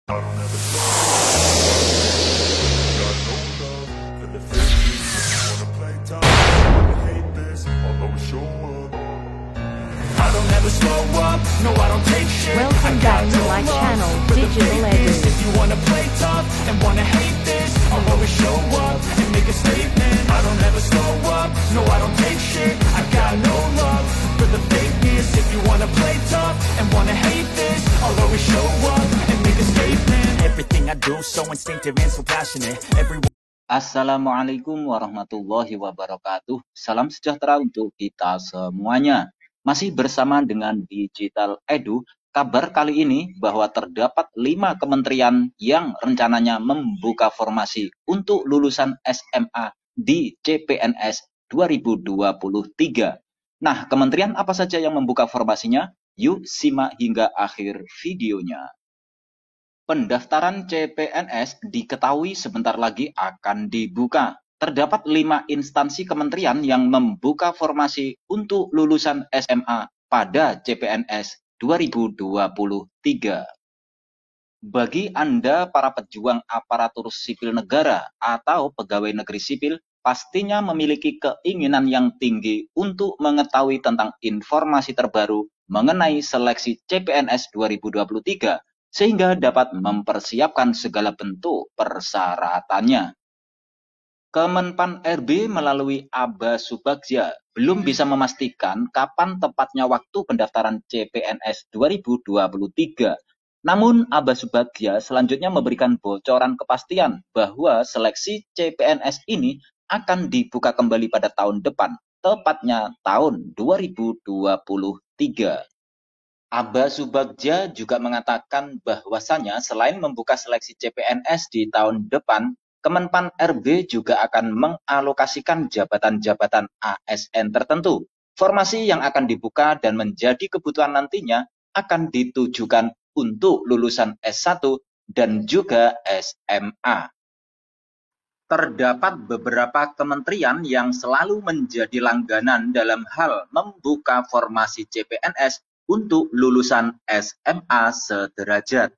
I don't ever slow got no love for the fakeness. If you wanna play tough, wanna hate this, I'll always show up. I don't ever slow up, no I don't take shit. Welcome back to my channel, Digital Edu. If you wanna play tough and wanna hate this, I'll always show up and make a statement. I don't ever slow up, no I don't take shit. I got no love for the fakeness. If you wanna play tough and wanna hate this, I'll always show up and make a statement. Everything I do so instinctive and so passionate. Assalamualaikum warahmatullahi wabarakatuh. Salam sejahtera untuk kita semuanya. Masih bersama dengan Digital Edu. Kabar kali ini bahwa terdapat 5 kementerian yang rencananya membuka formasi untuk lulusan SMA di CPNS 2023. Nah, kementerian apa saja yang membuka formasinya? Yuk simak hingga akhir videonya. Pendaftaran CPNS diketahui sebentar lagi akan dibuka. Terdapat 5 instansi kementerian yang membuka formasi untuk lulusan SMA pada CPNS 2023. Bagi Anda para pejuang aparatur sipil negara atau pegawai negeri sipil, pastinya memiliki keinginan yang tinggi untuk mengetahui tentang informasi terbaru mengenai seleksi CPNS 2023, sehingga dapat mempersiapkan segala bentuk persyaratannya. Kemenpan RB melalui Aba Subagja belum bisa memastikan kapan tepatnya waktu pendaftaran CPNS 2023. Namun Aba Subagja selanjutnya memberikan bocoran kepastian bahwa seleksi CPNS ini akan dibuka kembali pada tahun depan, tepatnya tahun 2023. Aba Subagja juga mengatakan bahwasanya selain membuka seleksi CPNS di tahun depan, Kemenpan RB juga akan mengalokasikan jabatan-jabatan ASN tertentu. Formasi yang akan dibuka dan menjadi kebutuhan nantinya akan ditujukan untuk lulusan S1 dan juga SMA. Terdapat beberapa kementerian yang selalu menjadi langganan dalam hal membuka formasi CPNS untuk lulusan SMA sederajat.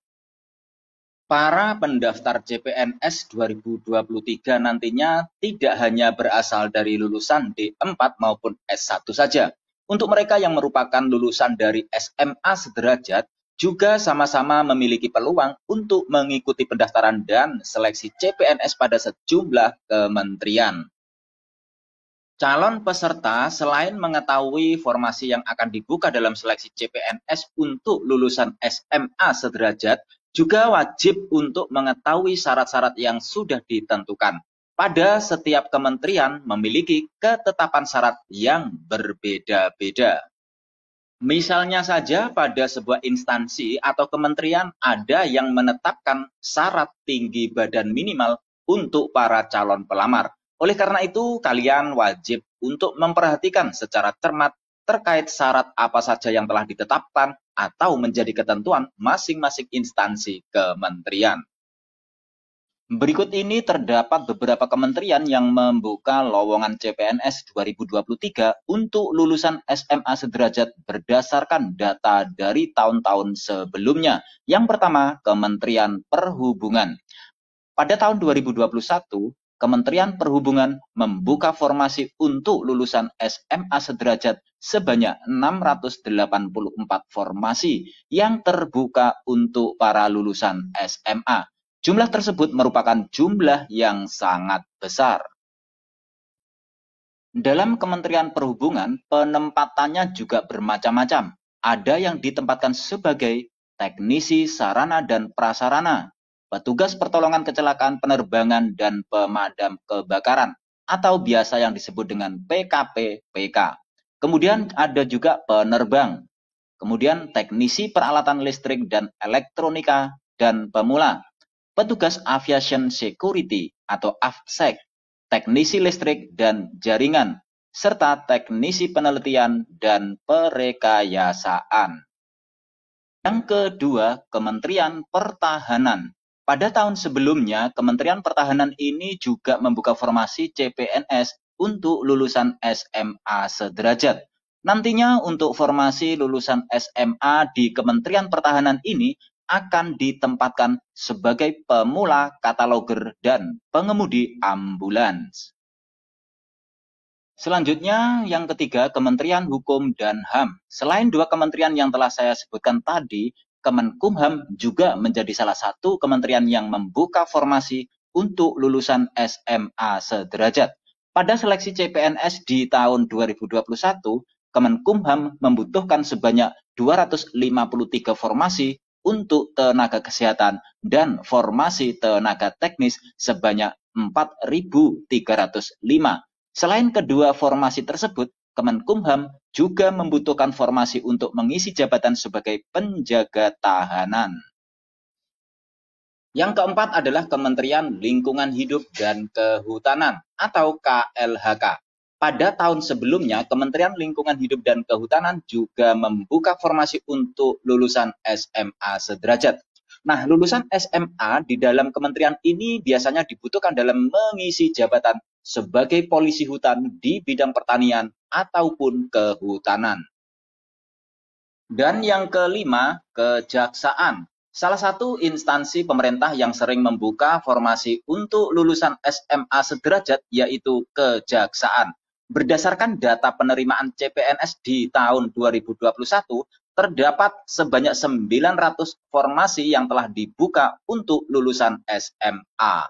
Para pendaftar CPNS 2023 nantinya tidak hanya berasal dari lulusan D4 maupun S1 saja. Untuk mereka yang merupakan lulusan dari SMA sederajat, juga sama-sama memiliki peluang untuk mengikuti pendaftaran dan seleksi CPNS pada sejumlah kementerian. Calon peserta selain mengetahui formasi yang akan dibuka dalam seleksi CPNS untuk lulusan SMA sederajat, juga wajib untuk mengetahui syarat-syarat yang sudah ditentukan. Pada setiap kementerian memiliki ketetapan syarat yang berbeda-beda. Misalnya saja pada sebuah instansi atau kementerian ada yang menetapkan syarat tinggi badan minimal untuk para calon pelamar. Oleh karena itu, kalian wajib untuk memperhatikan secara cermat terkait syarat apa saja yang telah ditetapkan atau menjadi ketentuan masing-masing instansi kementerian. Berikut ini terdapat beberapa kementerian yang membuka lowongan CPNS 2023 untuk lulusan SMA sederajat berdasarkan data dari tahun-tahun sebelumnya. Yang pertama, Kementerian Perhubungan. Pada tahun 2021, Kementerian Perhubungan membuka formasi untuk lulusan SMA sederajat sebanyak 684 formasi yang terbuka untuk para lulusan SMA. Jumlah tersebut merupakan jumlah yang sangat besar. Dalam Kementerian Perhubungan, penempatannya juga bermacam-macam. Ada yang ditempatkan sebagai teknisi sarana dan prasarana, petugas pertolongan kecelakaan penerbangan dan pemadam kebakaran, atau biasa yang disebut dengan PKP-PK. Kemudian ada juga penerbang, kemudian teknisi peralatan listrik dan elektronika dan pemula, petugas aviation security atau AFSEC, teknisi listrik dan jaringan, serta teknisi penelitian dan perekayasaan. Yang kedua, Kementerian Pertahanan. Pada tahun sebelumnya, Kementerian Pertahanan ini juga membuka formasi CPNS untuk lulusan SMA sederajat. Nantinya untuk formasi lulusan SMA di Kementerian Pertahanan ini akan ditempatkan sebagai pemula, kataloger, dan pengemudi ambulans. Selanjutnya, yang ketiga, Kementerian Hukum dan HAM. Selain dua kementerian yang telah saya sebutkan tadi, Kemenkumham juga menjadi salah satu kementerian yang membuka formasi untuk lulusan SMA sederajat. Pada seleksi CPNS di tahun 2021, Kemenkumham membutuhkan sebanyak 253 formasi untuk tenaga kesehatan dan formasi tenaga teknis sebanyak 4.305. Selain kedua formasi tersebut, Kemenkumham juga membutuhkan formasi untuk mengisi jabatan sebagai penjaga tahanan. Yang keempat adalah Kementerian Lingkungan Hidup dan Kehutanan atau KLHK. Pada tahun sebelumnya, Kementerian Lingkungan Hidup dan Kehutanan juga membuka formasi untuk lulusan SMA sederajat. Nah, lulusan SMA di dalam kementerian ini biasanya dibutuhkan dalam mengisi jabatan sebagai polisi hutan di bidang pertanian ataupun kehutanan. Dan yang kelima, kejaksaan. Salah satu instansi pemerintah yang sering membuka formasi untuk lulusan SMA sederajat yaitu kejaksaan. Berdasarkan data penerimaan CPNS di tahun 2021, terdapat sebanyak 900 formasi yang telah dibuka untuk lulusan SMA.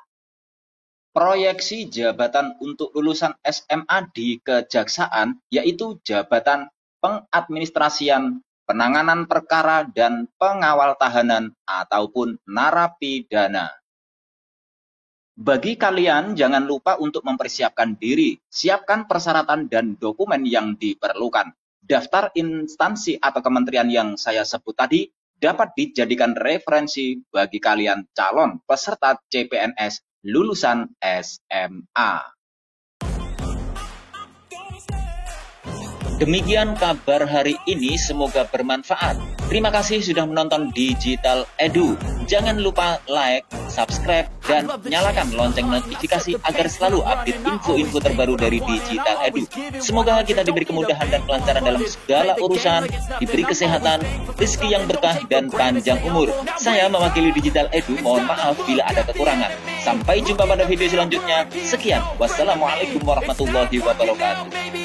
Proyeksi jabatan untuk lulusan SMA di kejaksaan yaitu jabatan pengadministrasian, penanganan perkara, dan pengawal tahanan ataupun narapidana. Bagi kalian, jangan lupa untuk mempersiapkan diri, siapkan persyaratan dan dokumen yang diperlukan. Daftar instansi atau kementerian yang saya sebut tadi dapat dijadikan referensi bagi kalian calon peserta CPNS lulusan SMA. Demikian kabar hari ini, semoga bermanfaat. Terima kasih sudah menonton Digital Edu. Jangan lupa like, subscribe, dan nyalakan lonceng notifikasi agar selalu update info-info terbaru dari Digital Edu. Semoga kita diberi kemudahan dan kelancaran dalam segala urusan, diberi kesehatan, rezeki yang berkah, dan panjang umur. Saya mewakili Digital Edu, mohon maaf bila ada kekurangan. Sampai jumpa pada video selanjutnya. Sekian, wassalamualaikum warahmatullahi wabarakatuh.